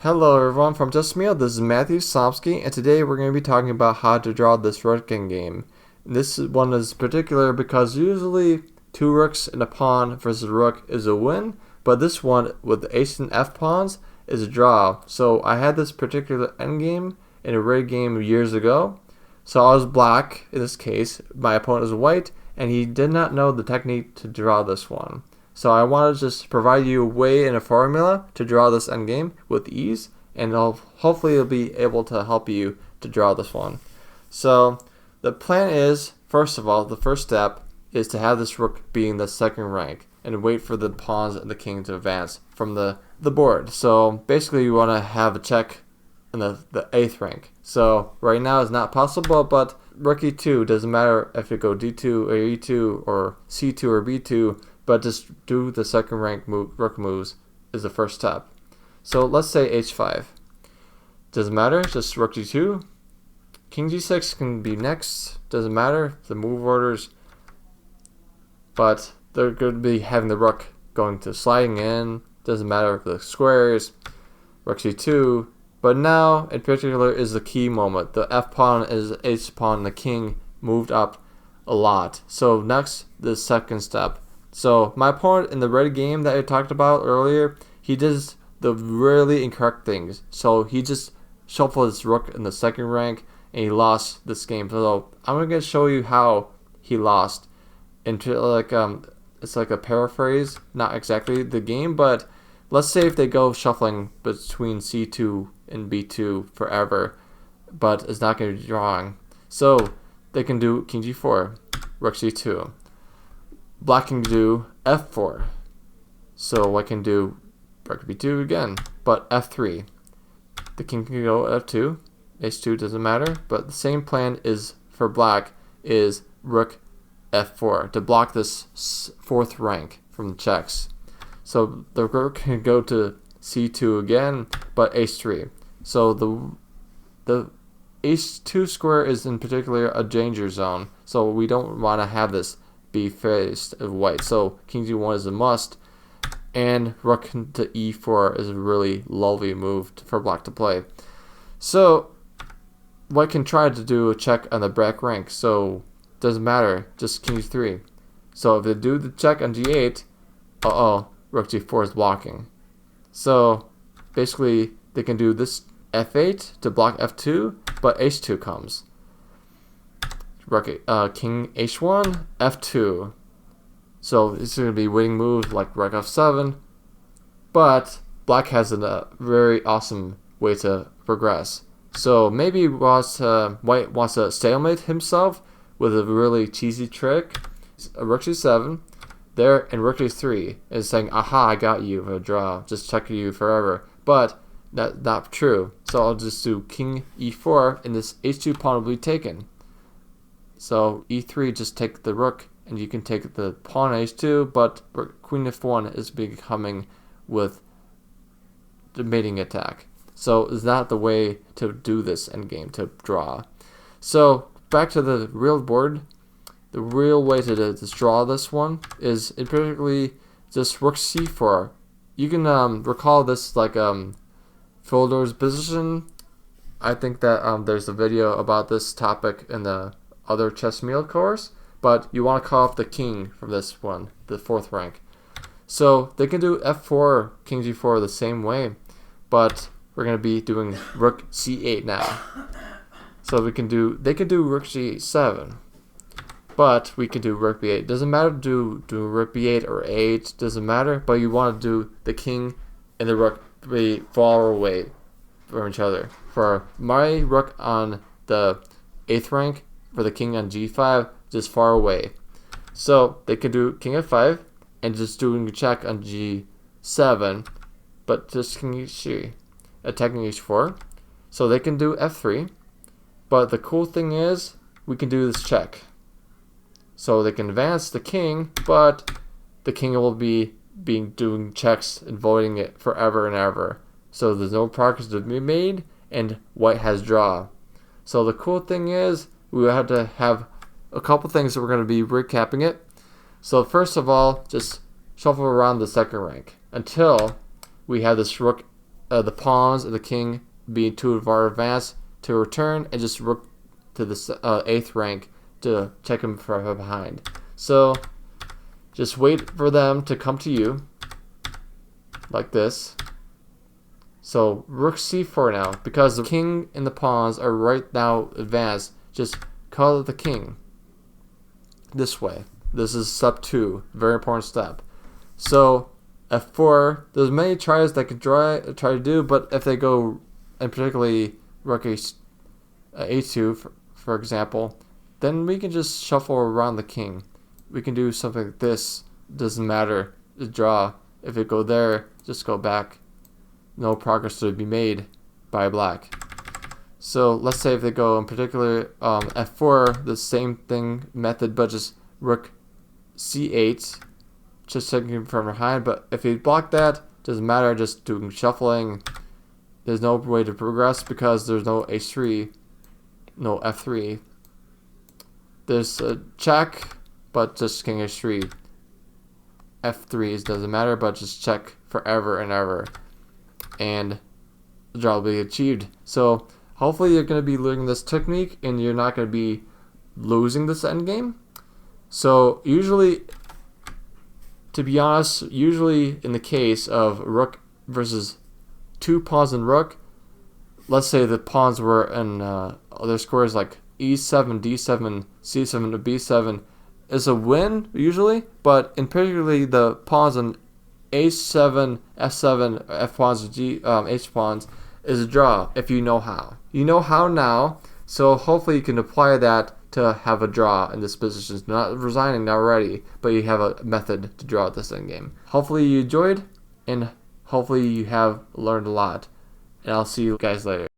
Hello everyone from Just Meal, this is Matthew Somsky, and today we're going to be talking about how to draw this rook game. This one is particular because usually two rooks and a pawn versus a rook is a win, but this one with the ace and f pawns is a draw. So I had this particular endgame in a red game years ago. So I was black in this case, my opponent was white, and he did not know the technique to draw this one. So I want to just provide you a way and a formula to draw this endgame with ease, and hopefully it'll be able to help you to draw this one. So the plan is, first of all, the first step is to have this rook be in the second rank and wait for the pawns and the king to advance from the board. So basically you want to have a check in the 8th rank. So right now it's not possible, but rook e2 doesn't matter if you go d2 or e2 or c2 or b2, but just do the second rank rook moves is the first step. So let's say h5. Doesn't matter, just rook g2. King g6 can be next, doesn't matter, the move orders. But they're going to be having the rook going to sliding in, doesn't matter if the squares, rook c2. But now, in particular, is the key moment. The f pawn is h pawn, the king moved up a lot. So next, the second step. So my opponent in the red game that I talked about earlier, he does the really incorrect things. So he just shuffled his rook in the second rank and he lost this game. So I'm going to show you how he lost. Into it's like a paraphrase, not exactly the game, but let's say if they go shuffling between c2 and b2 forever, but it's not going to be drawing. So they can do king g4, rook c2. Black can do f4, so I can do rook b2 again, but f3. The king can go f2, h2 doesn't matter, but the same plan is for black is rook f4 to block this 4th rank from the checks. So the rook can go to c2 again, but h3. So the h2 square is in particular a danger zone, so we don't want to have this be faced of white. So king g1 is a must, and rook to e4 is a really lovely move for black to play. So white can try to do a check on the back rank, so doesn't matter, just king g3. So if they do the check on g8, rook g4 is blocking. So basically they can do this f8 to block f2, but h2 comes. King h1, f2. So it's going to be winning moves like rook f7, but black has a very awesome way to progress. So maybe white wants to stalemate himself with a really cheesy trick. Rook g7 there, and rook g3 is saying, aha, I got you for a draw, just checking you forever. But that's not true. So I'll just do king e4, and this h2 pawn will be taken. So e3, just take the rook, and you can take the pawn h2, but queen f1 is becoming with the mating attack. So it's not the way to do this endgame, to draw. So back to the real board. The real way to draw this one is particularly just rook c4. You can recall this like Fodor's position. I think that there's a video about this topic in the other chess meal course, but you want to call off the king from this one, the 4th rank. So they can do f4, king g4 the same way, but we're going to be doing rook c8 now. So they can do rook g7, but we can do rook b8. Doesn't matter to do rook b8 or a8, doesn't matter, but you want to do the king and the rook be far away from each other. For my rook on the 8th rank, for the king on g5, just far away. So they can do king f5 and just doing a check on g7, but just king h3, attacking h4. So they can do f3, but the cool thing is we can do this check. So they can advance the king, but the king will be doing checks and voiding it forever and ever. So there's no progress to be made, and white has draw. So the cool thing is we have to have a couple things that we're going to be recapping it. So first of all, just shuffle around the second rank until we have this rook the pawns and the king being too far advanced to return, and just rook to the 8th rank to check him from behind. So just wait for them to come to you like this. So rook c4 now, because the king and the pawns are right now advanced. Just call it the king this way. This is step 2, very important step. So f4, there's many tries that could try to do, but if they go, and particularly rook a2 for example, then we can just shuffle around the king. We can do something like this. Doesn't matter the draw. If it go there, just go back. No progress to be made by black. So let's say if they go in particular f4, the same thing method, but just rook c8, just checking from behind. But if you block that, doesn't matter, just doing shuffling. There's no way to progress because there's no h3, no f3. There's a check, but just king h3. f3 doesn't matter, but just check forever and ever, and the draw will be achieved. So hopefully you're going to be learning this technique and you're not going to be losing this endgame. So usually, to be honest, usually in the case of rook versus 2 pawns and rook, let's say the pawns were in other squares like e7, d7, c7 to b7, is a win usually, but in particularly the pawns on h7, f7, f pawns, h pawns is a draw if you know how. You know how now, so hopefully you can apply that to have a draw in this position. It's not resigning already, but you have a method to draw at this endgame. Hopefully you enjoyed, and hopefully you have learned a lot. And I'll see you guys later.